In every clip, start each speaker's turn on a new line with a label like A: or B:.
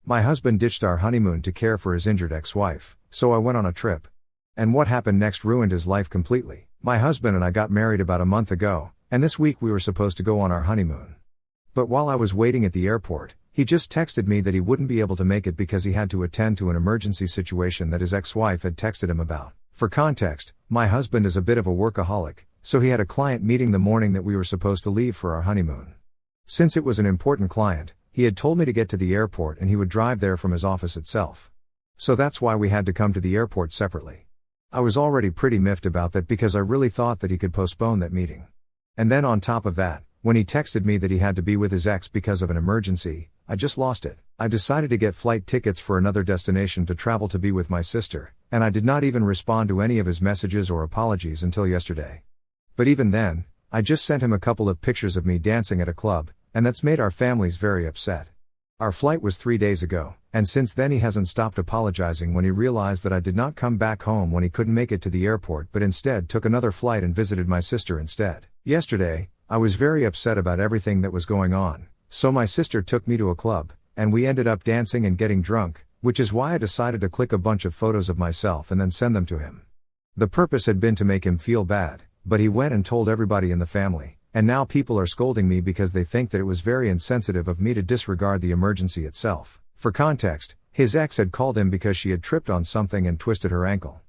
A: My husband ditched our honeymoon to care for his injured ex-wife, so I went on a trip. And what happened next ruined his life completely. My husband and I got married about a month ago, and this week we were supposed to go on our honeymoon. But while I was waiting at the airport, he just texted me that he wouldn't be able to make it because he had to attend to an emergency situation that his ex-wife had texted him about. For context, my husband is a bit of a workaholic, so he had a client meeting the morning that we were supposed to leave for our honeymoon. Since it was an important client, he had told me to get to the airport and he would drive there from his office itself. So that's why we had to come to the airport separately. I was already pretty miffed about that because I really thought that he could postpone that meeting. And then on top of that, when he texted me that he had to be with his ex because of an emergency, I just lost it. I decided to get flight tickets for another destination to travel to be with my sister, and I did not even respond to any of his messages or apologies until yesterday. But even then, I just sent him a couple of pictures of me dancing at a club, and that's made our families very upset. Our flight was 3 days ago, and since then he hasn't stopped apologizing when he realized that I did not come back home when he couldn't make it to the airport but instead took another flight and visited my sister instead. Yesterday, I was very upset about everything that was going on, so my sister took me to a club, and we ended up dancing and getting drunk, which is why I decided to click a bunch of photos of myself and then send them to him. The purpose had been to make him feel bad, but he went and told everybody in the family, and now people are scolding me because they think that it was very insensitive of me to disregard the emergency itself. For context, his ex had called him because she had tripped on something and twisted her ankle.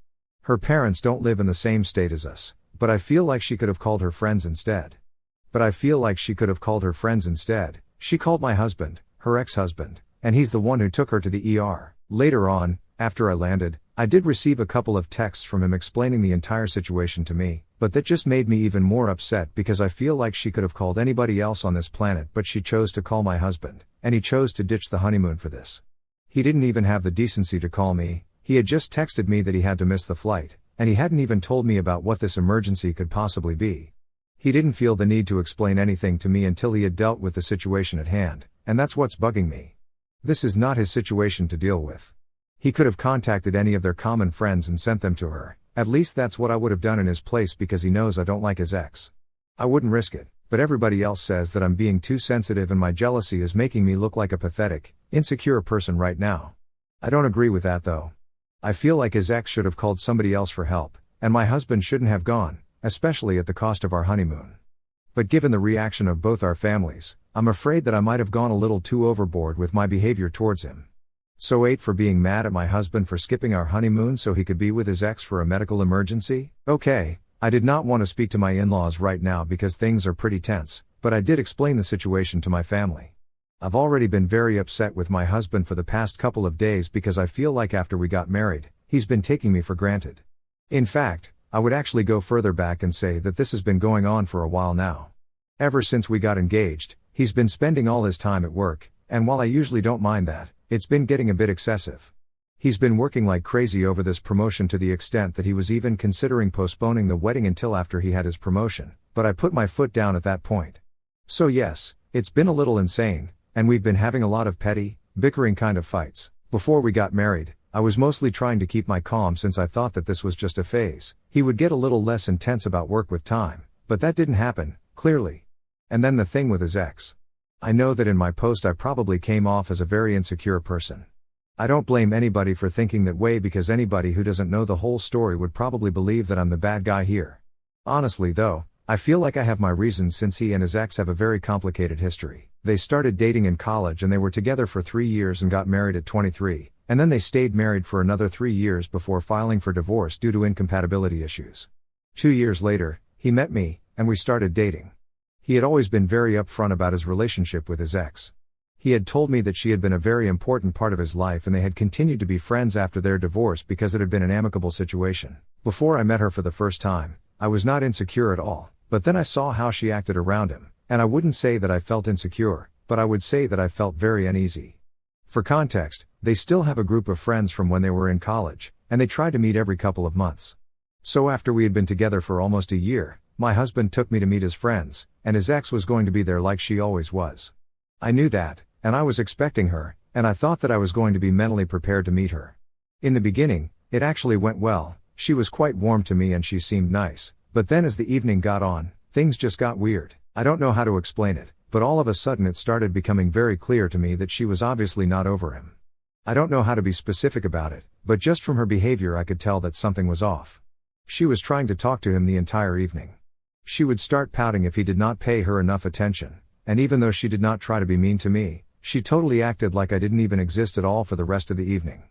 A: Her parents don't live in the same state as us, but I feel like she could have called her friends instead. She called my husband, her ex-husband, and he's the one who took her to the ER. Later on, after I landed, I did receive a couple of texts from him explaining the entire situation to me, but that just made me even more upset because I feel like she could have called anybody else on this planet but she chose to call my husband, and he chose to ditch the honeymoon for this. He didn't even have the decency to call me, he had just texted me that he had to miss the flight, and he hadn't even told me about what this emergency could possibly be. He didn't feel the need to explain anything to me until he had dealt with the situation at hand, and that's what's bugging me. This is not his situation to deal with. He could have contacted any of their common friends and sent them to her, at least that's what I would have done in his place because he knows I don't like his ex. I wouldn't risk it, but everybody else says that I'm being too sensitive and my jealousy is making me look like a pathetic, insecure person right now. I don't agree with that though. I feel like his ex should have called somebody else for help, and my husband shouldn't have gone, especially at the cost of our honeymoon. But given the reaction of both our families, I'm afraid that I might have gone a little too overboard with my behavior towards him. So 8 for being mad at my husband for skipping our honeymoon so he could be with his ex for a medical emergency? Okay, I did not want to speak to my in-laws right now because things are pretty tense, but I did explain the situation to my family. I've already been very upset with my husband for the past couple of days because I feel like after we got married, he's been taking me for granted. In fact, I would actually go further back and say that this has been going on for a while now. Ever since we got engaged, he's been spending all his time at work, and while I usually don't mind that, it's been getting a bit excessive. He's been working like crazy over this promotion to the extent that he was even considering postponing the wedding until after he had his promotion, but I put my foot down at that point. So yes, it's been a little insane, and we've been having a lot of petty, bickering kind of fights. Before we got married, I was mostly trying to keep my calm since I thought that this was just a phase. He would get a little less intense about work with time, but that didn't happen, clearly. And then the thing with his ex. I know that in my post I probably came off as a very insecure person. I don't blame anybody for thinking that way because anybody who doesn't know the whole story would probably believe that I'm the bad guy here. Honestly though, I feel like I have my reasons since he and his ex have a very complicated history. They started dating in college and they were together for 3 years and got married at 23, and then they stayed married for another 3 years before filing for divorce due to incompatibility issues. 2 years later, he met me, and we started dating. He had always been very upfront about his relationship with his ex. He had told me that she had been a very important part of his life and they had continued to be friends after their divorce because it had been an amicable situation. Before I met her for the first time, I was not insecure at all, but then I saw how she acted around him, and I wouldn't say that I felt insecure, but I would say that I felt very uneasy. For context, they still have a group of friends from when they were in college, and they try to meet every couple of months. So after we had been together for almost a year, my husband took me to meet his friends, and his ex was going to be there like she always was. I knew that, and I was expecting her, and I thought that I was going to be mentally prepared to meet her. In the beginning, it actually went well. She was quite warm to me and she seemed nice, but then as the evening got on, things just got weird. I don't know how to explain it, but all of a sudden it started becoming very clear to me that she was obviously not over him. I don't know how to be specific about it, but just from her behavior I could tell that something was off. She was trying to talk to him the entire evening. She would start pouting if he did not pay her enough attention, and even though she did not try to be mean to me, she totally acted like I didn't even exist at all for the rest of the evening.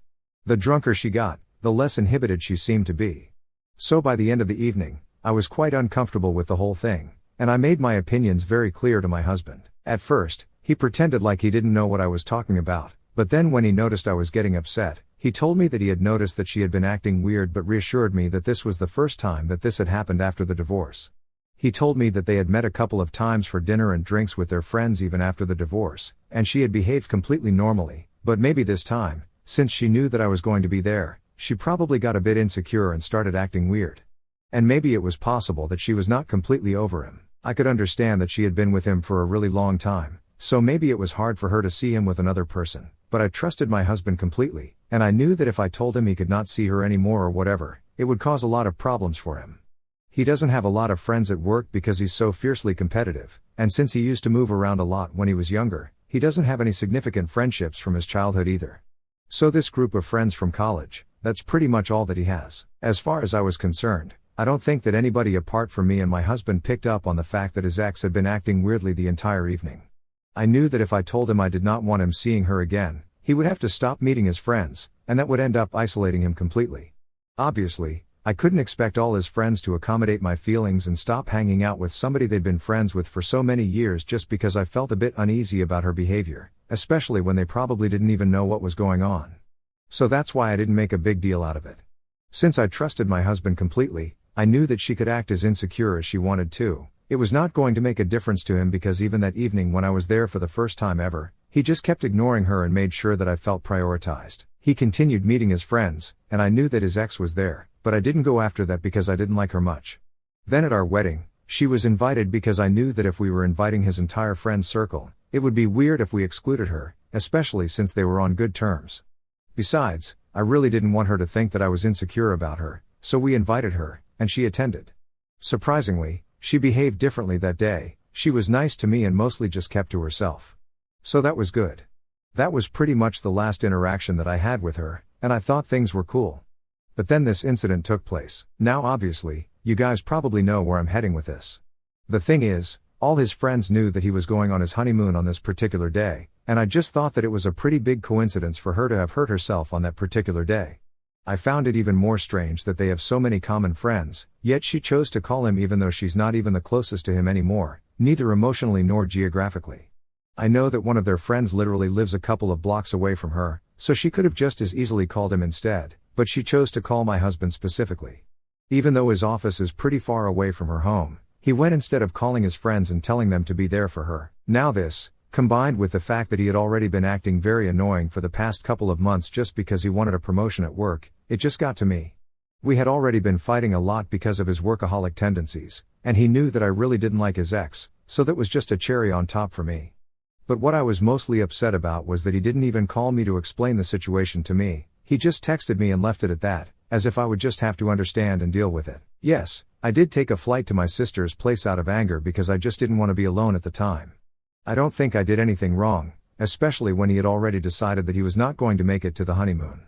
A: The drunker she got, the less inhibited she seemed to be. So by the end of the evening, I was quite uncomfortable with the whole thing, and I made my opinions very clear to my husband. At first, he pretended like he didn't know what I was talking about, but then when he noticed I was getting upset, he told me that he had noticed that she had been acting weird but reassured me that this was the first time that this had happened after the divorce. He told me that they had met a couple of times for dinner and drinks with their friends even after the divorce, and she had behaved completely normally, but maybe this time, since she knew that I was going to be there, she probably got a bit insecure and started acting weird. And maybe it was possible that she was not completely over him. I could understand that she had been with him for a really long time, so maybe it was hard for her to see him with another person, but I trusted my husband completely, and I knew that if I told him he could not see her anymore or whatever, it would cause a lot of problems for him. He doesn't have a lot of friends at work because he's so fiercely competitive, and since he used to move around a lot when he was younger, he doesn't have any significant friendships from his childhood either. So this group of friends from college, that's pretty much all that he has. As far as I was concerned, I don't think that anybody apart from me and my husband picked up on the fact that his ex had been acting weirdly the entire evening. I knew that if I told him I did not want him seeing her again, he would have to stop meeting his friends, and that would end up isolating him completely. Obviously, I couldn't expect all his friends to accommodate my feelings and stop hanging out with somebody they'd been friends with for so many years just because I felt a bit uneasy about her behavior, especially when they probably didn't even know what was going on. So that's why I didn't make a big deal out of it. Since I trusted my husband completely, I knew that she could act as insecure as she wanted to. It was not going to make a difference to him because even that evening when I was there for the first time ever, he just kept ignoring her and made sure that I felt prioritized. He continued meeting his friends, and I knew that his ex was there, but I didn't go after that because I didn't like her much. Then at our wedding, she was invited because I knew that if we were inviting his entire friend circle, it would be weird if we excluded her, especially since they were on good terms. Besides, I really didn't want her to think that I was insecure about her, so we invited her, and she attended. Surprisingly, she behaved differently that day. She was nice to me and mostly just kept to herself. So that was good. That was pretty much the last interaction that I had with her, and I thought things were cool. But then this incident took place. Now obviously, you guys probably know where I'm heading with this. The thing is, all his friends knew that he was going on his honeymoon on this particular day, and I just thought that it was a pretty big coincidence for her to have hurt herself on that particular day. I found it even more strange that they have so many common friends, yet she chose to call him even though she's not even the closest to him anymore, neither emotionally nor geographically. I know that one of their friends literally lives a couple of blocks away from her, so she could have just as easily called him instead, but she chose to call my husband specifically. Even though his office is pretty far away from her home, he went instead of calling his friends and telling them to be there for her. Now this, combined with the fact that he had already been acting very annoying for the past couple of months just because he wanted a promotion at work, it just got to me. We had already been fighting a lot because of his workaholic tendencies, and he knew that I really didn't like his ex, so that was just a cherry on top for me. But what I was mostly upset about was that he didn't even call me to explain the situation to me. He just texted me and left it at that, as if I would just have to understand and deal with it. Yes, I did take a flight to my sister's place out of anger because I just didn't want to be alone at the time. I don't think I did anything wrong, especially when he had already decided that he was not going to make it to the honeymoon.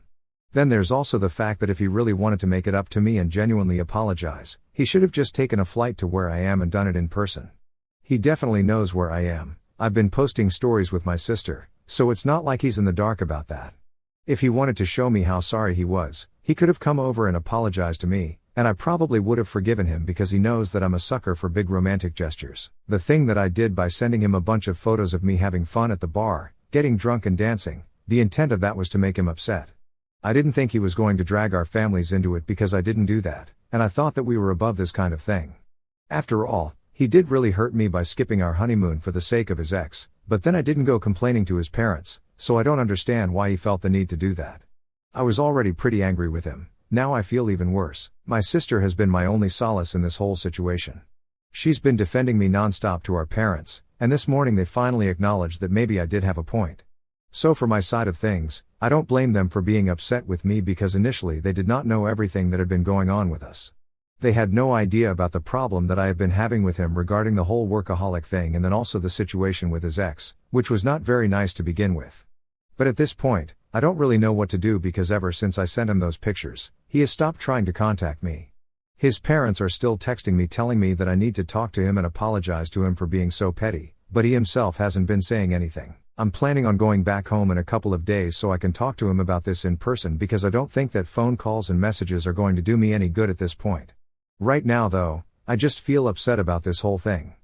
A: Then there's also the fact that if he really wanted to make it up to me and genuinely apologize, he should have just taken a flight to where I am and done it in person. He definitely knows where I am. I've been posting stories with my sister, so it's not like he's in the dark about that. If he wanted to show me how sorry he was, he could have come over and apologized to me, and I probably would have forgiven him because he knows that I'm a sucker for big romantic gestures. The thing that I did by sending him a bunch of photos of me having fun at the bar, getting drunk and dancing, the intent of that was to make him upset. I didn't think he was going to drag our families into it because I didn't do that, and I thought that we were above this kind of thing. After all, he did really hurt me by skipping our honeymoon for the sake of his ex, but then I didn't go complaining to his parents, so I don't understand why he felt the need to do that. I was already pretty angry with him, now I feel even worse. My sister has been my only solace in this whole situation. She's been defending me nonstop to our parents, and this morning they finally acknowledged that maybe I did have a point. So for my side of things, I don't blame them for being upset with me because initially they did not know everything that had been going on with us. They had no idea about the problem that I have been having with him regarding the whole workaholic thing and then also the situation with his ex, which was not very nice to begin with. But at this point, I don't really know what to do because ever since I sent him those pictures, he has stopped trying to contact me. His parents are still texting me telling me that I need to talk to him and apologize to him for being so petty, but he himself hasn't been saying anything. I'm planning on going back home in a couple of days so I can talk to him about this in person because I don't think that phone calls and messages are going to do me any good at this point. Right now though, I just feel upset about this whole thing.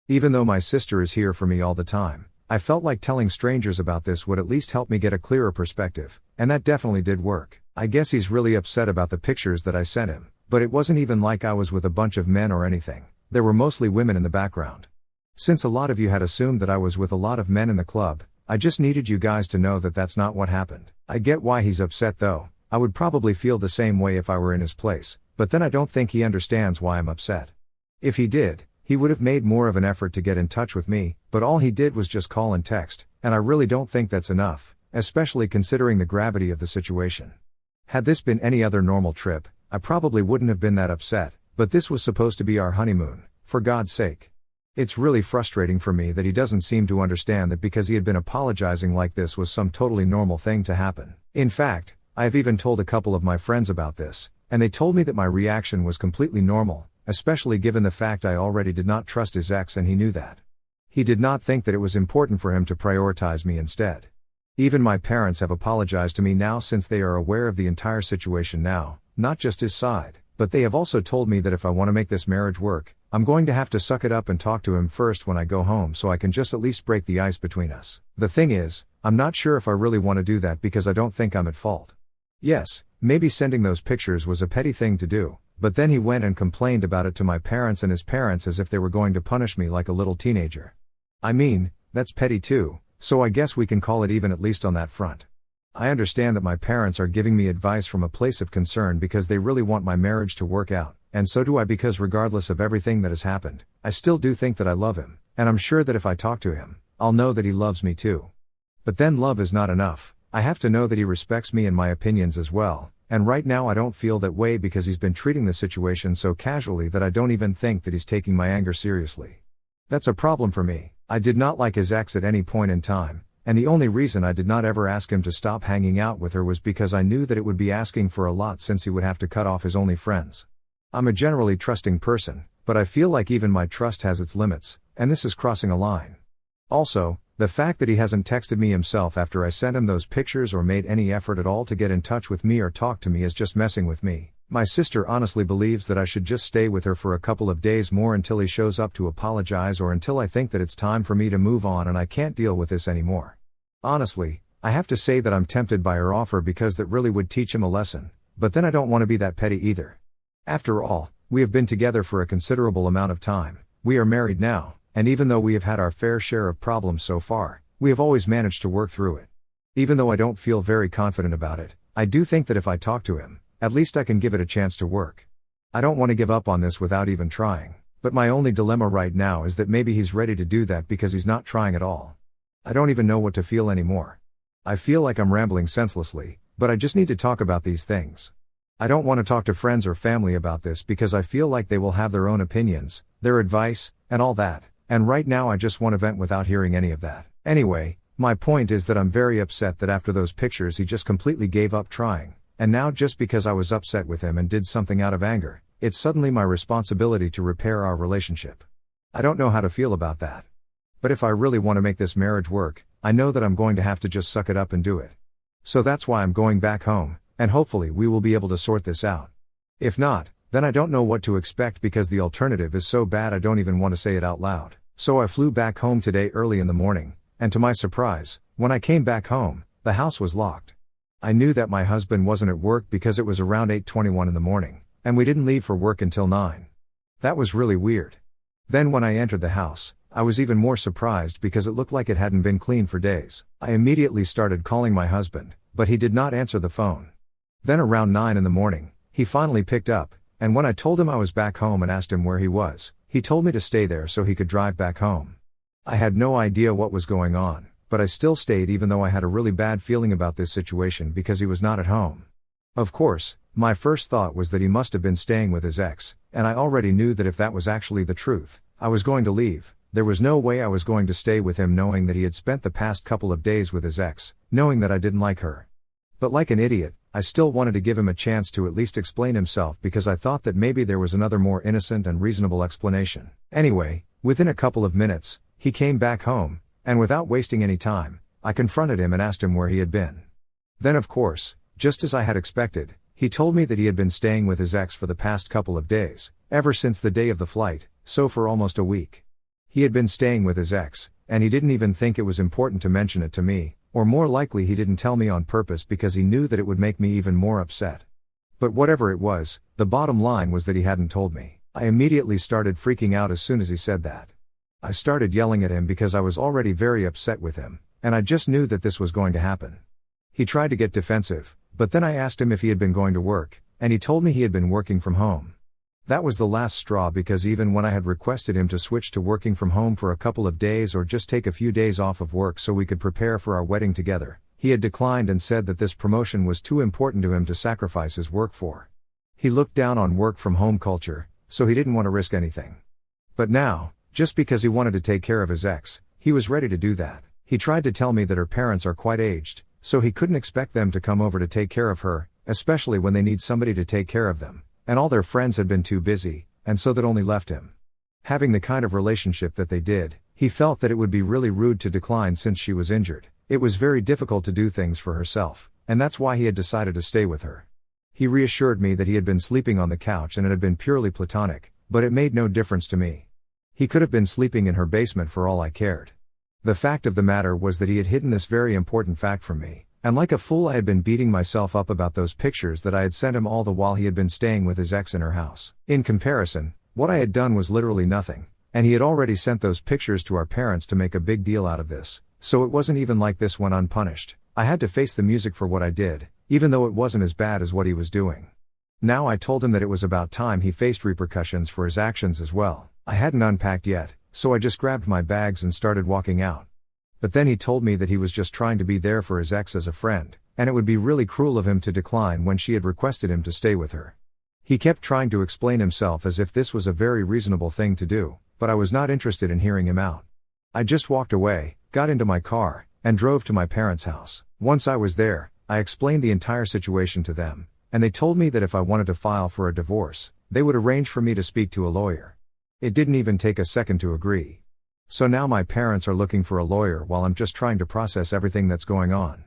A: Even though my sister is here for me all the time, I felt like telling strangers about this would at least help me get a clearer perspective, and that definitely did work. I guess he's really upset about the pictures that I sent him, but it wasn't even like I was with a bunch of men or anything. There were mostly women in the background. Since a lot of you had assumed that I was with a lot of men in the club, I just needed you guys to know that that's not what happened. I get why he's upset though. I would probably feel the same way if I were in his place, but then I don't think he understands why I'm upset. If he did, he would have made more of an effort to get in touch with me, but all he did was just call and text, and I really don't think that's enough, especially considering the gravity of the situation. Had this been any other normal trip, I probably wouldn't have been that upset, but this was supposed to be our honeymoon, for God's sake. It's really frustrating for me that he doesn't seem to understand that because he had been apologizing like this was some totally normal thing to happen. In fact, I have even told a couple of my friends about this, and they told me that my reaction was completely normal, especially given the fact I already did not trust his ex and he knew that. He did not think that it was important for him to prioritize me instead. Even my parents have apologized to me now since they are aware of the entire situation now, not just his side, but they have also told me that if I want to make this marriage work, I'm going to have to suck it up and talk to him first when I go home so I can just at least break the ice between us. The thing is, I'm not sure if I really want to do that because I don't think I'm at fault. Yes, maybe sending those pictures was a petty thing to do, but then he went and complained about it to my parents and his parents as if they were going to punish me like a little teenager. I mean, that's petty too, so I guess we can call it even at least on that front. I understand that my parents are giving me advice from a place of concern because they really want my marriage to work out, and so do I because regardless of everything that has happened, I still do think that I love him, and I'm sure that if I talk to him, I'll know that he loves me too. But then love is not enough, I have to know that he respects me and my opinions as well, and right now I don't feel that way because he's been treating the situation so casually that I don't even think that he's taking my anger seriously. That's a problem for me. I did not like his ex at any point in time, and the only reason I did not ever ask him to stop hanging out with her was because I knew that it would be asking for a lot since he would have to cut off his only friends. I'm a generally trusting person, but I feel like even my trust has its limits, and this is crossing a line. Also, the fact that he hasn't texted me himself after I sent him those pictures or made any effort at all to get in touch with me or talk to me is just messing with me. My sister honestly believes that I should just stay with her for a couple of days more until he shows up to apologize or until I think that it's time for me to move on and I can't deal with this anymore. Honestly, I have to say that I'm tempted by her offer because that really would teach him a lesson, but then I don't want to be that petty either. After all, we have been together for a considerable amount of time, we are married now, and even though we have had our fair share of problems so far, we have always managed to work through it. Even though I don't feel very confident about it, I do think that if I talk to him, at least I can give it a chance to work. I don't want to give up on this without even trying, but my only dilemma right now is that maybe he's ready to do that because he's not trying at all. I don't even know what to feel anymore. I feel like I'm rambling senselessly, but I just need to talk about these things. I don't want to talk to friends or family about this because I feel like they will have their own opinions, their advice, and all that, and right now I just want to vent without hearing any of that. Anyway, my point is that I'm very upset that after those pictures he just completely gave up trying. And now just because I was upset with him and did something out of anger, it's suddenly my responsibility to repair our relationship. I don't know how to feel about that. But if I really want to make this marriage work, I know that I'm going to have to just suck it up and do it. So that's why I'm going back home, and hopefully we will be able to sort this out. If not, then I don't know what to expect because the alternative is so bad I don't even want to say it out loud. So I flew back home today early in the morning, and to my surprise, when I came back home, the house was locked. I knew that my husband wasn't at work because it was around 8:21 in the morning, and we didn't leave for work until 9. That was really weird. Then when I entered the house, I was even more surprised because it looked like it hadn't been cleaned for days. I immediately started calling my husband, but he did not answer the phone. Then around 9 in the morning, he finally picked up, and when I told him I was back home and asked him where he was, he told me to stay there so he could drive back home. I had no idea what was going on, but I still stayed even though I had a really bad feeling about this situation because he was not at home. Of course, my first thought was that he must have been staying with his ex, and I already knew that if that was actually the truth, I was going to leave. There was no way I was going to stay with him knowing that he had spent the past couple of days with his ex, knowing that I didn't like her. But like an idiot, I still wanted to give him a chance to at least explain himself because I thought that maybe there was another more innocent and reasonable explanation. Anyway, within a couple of minutes, he came back home, and without wasting any time, I confronted him and asked him where he had been. Then of course, just as I had expected, he told me that he had been staying with his ex for the past couple of days, ever since the day of the flight, so for almost a week. He had been staying with his ex, and he didn't even think it was important to mention it to me, or more likely he didn't tell me on purpose because he knew that it would make me even more upset. But whatever it was, the bottom line was that he hadn't told me. I immediately started freaking out as soon as he said that. I started yelling at him because I was already very upset with him, and I just knew that this was going to happen. He tried to get defensive, but then I asked him if he had been going to work, and he told me he had been working from home. That was the last straw because even when I had requested him to switch to working from home for a couple of days or just take a few days off of work so we could prepare for our wedding together, he had declined and said that this promotion was too important to him to sacrifice his work for. He looked down on work from home culture, so he didn't want to risk anything. But now, just because he wanted to take care of his ex, he was ready to do that. He tried to tell me that her parents are quite aged, so he couldn't expect them to come over to take care of her, especially when they need somebody to take care of them. And all their friends had been too busy, and so that only left him. Having the kind of relationship that they did, he felt that it would be really rude to decline since she was injured. It was very difficult to do things for herself, and that's why he had decided to stay with her. He reassured me that he had been sleeping on the couch and it had been purely platonic, but it made no difference to me. He could have been sleeping in her basement for all I cared. The fact of the matter was that he had hidden this very important fact from me. And like a fool I had been beating myself up about those pictures that I had sent him all the while he had been staying with his ex in her house. In comparison, what I had done was literally nothing, and he had already sent those pictures to our parents to make a big deal out of this, so it wasn't even like this went unpunished. I had to face the music for what I did, even though it wasn't as bad as what he was doing. Now I told him that it was about time he faced repercussions for his actions as well. I hadn't unpacked yet, so I just grabbed my bags and started walking out. But then he told me that he was just trying to be there for his ex as a friend, and it would be really cruel of him to decline when she had requested him to stay with her. He kept trying to explain himself as if this was a very reasonable thing to do, but I was not interested in hearing him out. I just walked away, got into my car, and drove to my parents' house. Once I was there, I explained the entire situation to them, and they told me that if I wanted to file for a divorce, they would arrange for me to speak to a lawyer. It didn't even take a second to agree. So now my parents are looking for a lawyer while I'm just trying to process everything that's going on.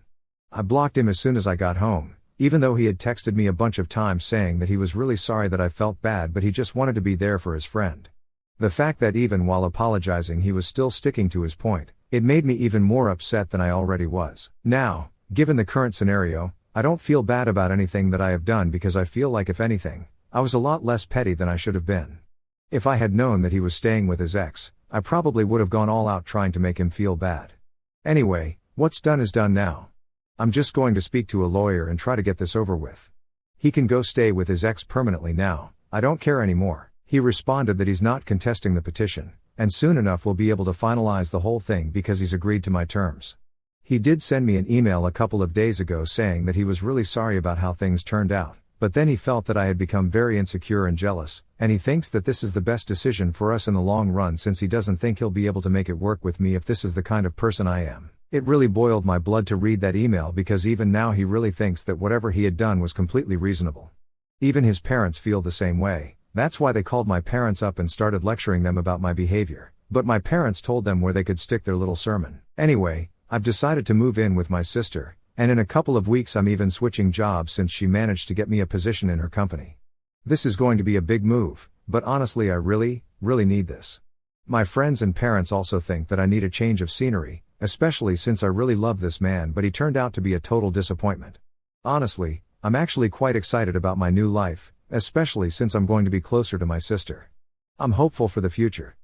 A: I blocked him as soon as I got home, even though he had texted me a bunch of times saying that he was really sorry that I felt bad but he just wanted to be there for his friend. The fact that even while apologizing he was still sticking to his point, it made me even more upset than I already was. Now, given the current scenario, I don't feel bad about anything that I have done because I feel like if anything, I was a lot less petty than I should have been. If I had known that he was staying with his ex, I probably would have gone all out trying to make him feel bad. Anyway, what's done is done now. I'm just going to speak to a lawyer and try to get this over with. He can go stay with his ex permanently now, I don't care anymore. He responded that he's not contesting the petition, and soon enough we'll be able to finalize the whole thing because he's agreed to my terms. He did send me an email a couple of days ago saying that he was really sorry about how things turned out, but then he felt that I had become very insecure and jealous, and he thinks that this is the best decision for us in the long run since he doesn't think he'll be able to make it work with me if this is the kind of person I am. It really boiled my blood to read that email because even now he really thinks that whatever he had done was completely reasonable. Even his parents feel the same way. That's why they called my parents up and started lecturing them about my behavior, but my parents told them where they could stick their little sermon. Anyway, I've decided to move in with my sister, and in a couple of weeks I'm even switching jobs since she managed to get me a position in her company. This is going to be a big move, but honestly I really need this. My friends and parents also think that I need a change of scenery, especially since I really love this man but he turned out to be a total disappointment. Honestly, I'm actually quite excited about my new life, especially since I'm going to be closer to my sister. I'm hopeful for the future.